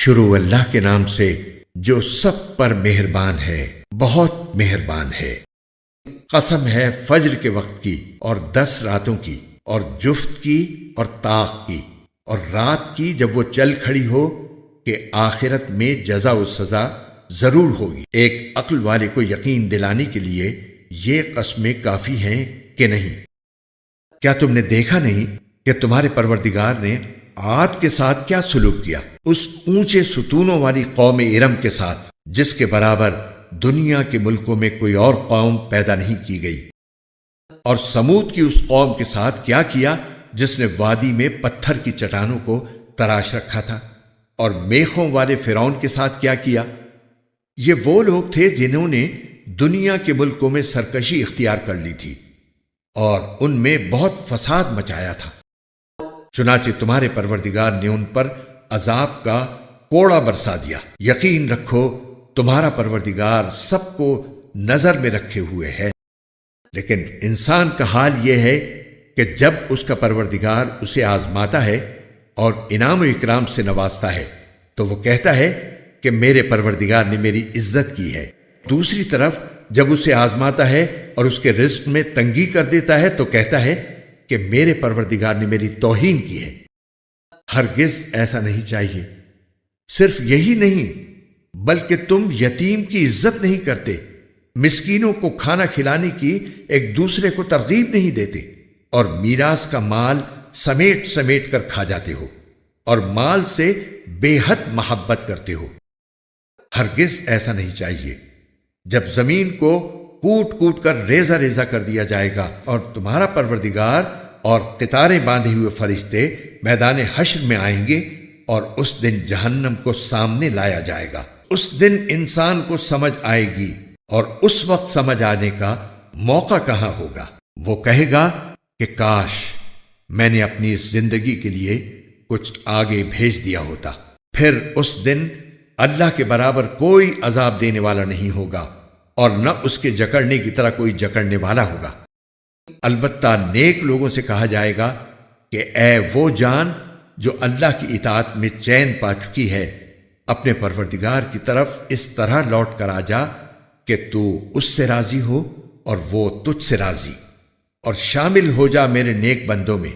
شروع اللہ کے نام سے جو سب پر مہربان ہے، بہت مہربان ہے۔ قسم ہے فجر کے وقت کی اور 10 راتوں کی اور جفت کی اور طاق کی اور رات کی جب وہ چل کھڑی ہو کہ آخرت میں جزا و سزا ضرور ہوگی۔ ایک عقل والے کو یقین دلانے کے لیے یہ قسمیں کافی ہیں کہ نہیں؟ کیا تم نے دیکھا نہیں کہ تمہارے پروردگار نے عاد کے ساتھ کیا سلوک کیا، اس اونچے ستونوں والی قوم ارم کے ساتھ جس کے برابر دنیا کے ملکوں میں کوئی اور قوم پیدا نہیں کی گئی، اور سمود کی اس قوم کے ساتھ کیا کیا جس نے وادی میں پتھر کی چٹانوں کو تراش رکھا تھا، اور میخوں والے فرعون کے ساتھ کیا کیا۔ یہ وہ لوگ تھے جنہوں نے دنیا کے ملکوں میں سرکشی اختیار کر لی تھی اور ان میں بہت فساد مچایا تھا۔ چنانچہ تمہارے پروردگار نے ان پر عذاب کا کوڑا برسا دیا۔ یقین رکھو تمہارا پروردگار سب کو نظر میں رکھے ہوئے ہے، لیکن انسان کا حال یہ ہے کہ جب اس کا پروردگار اسے آزماتا ہے اور انعام و اکرام سے نوازتا ہے تو وہ کہتا ہے کہ میرے پروردگار نے میری عزت کی ہے۔ دوسری طرف جب اسے آزماتا ہے اور اس کے رزق میں تنگی کر دیتا ہے تو کہتا ہے کہ میرے پروردگار نے میری توہین کی ہے۔ ہرگز ایسا نہیں چاہیے۔ صرف یہی نہیں بلکہ تم یتیم کی عزت نہیں کرتے، مسکینوں کو کھانا کھلانے کی ایک دوسرے کو ترغیب نہیں دیتے، اور میراث کا مال سمیٹ سمیٹ کر کھا جاتے ہو اور مال سے بے حد محبت کرتے ہو۔ ہرگز ایسا نہیں چاہیے۔ جب زمین کو کوٹ کوٹ کر ریزہ ریزہ کر دیا جائے گا اور تمہارا پروردگار اور قطاریں باندھے ہوئے فرشتے میدان حشر میں آئیں گے اور اس دن جہنم کو سامنے لایا جائے گا، اس دن انسان کو سمجھ آئے گی، اور اس وقت سمجھ آنے کا موقع کہاں ہوگا؟ وہ کہے گا کہ کاش میں نے اپنی اس زندگی کے لیے کچھ آگے بھیج دیا ہوتا۔ پھر اس دن اللہ کے برابر کوئی عذاب دینے والا نہیں ہوگا اور نہ اس کے جکڑنے کی طرح کوئی جکڑنے والا ہوگا۔ البتہ نیک لوگوں سے کہا جائے گا کہ اے وہ جان جو اللہ کی اطاعت میں چین پا چکی ہے، اپنے پروردگار کی طرف اس طرح لوٹ کر آ جا کہ تو اس سے راضی ہو اور وہ تجھ سے راضی، اور شامل ہو جا میرے نیک بندوں میں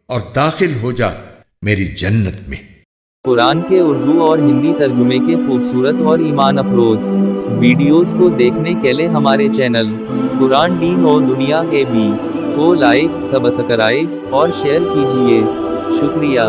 اور داخل ہو جا میری جنت میں۔ قرآن کے اردو اور ہندی ترجمے کے خوبصورت اور ایمان افروز ویڈیوز کو دیکھنے کے لیے ہمارے چینل قرآن دین اور دنیا کے بھی کو لائک، سبسکرائب اور شیئر کیجیے۔ شکریہ۔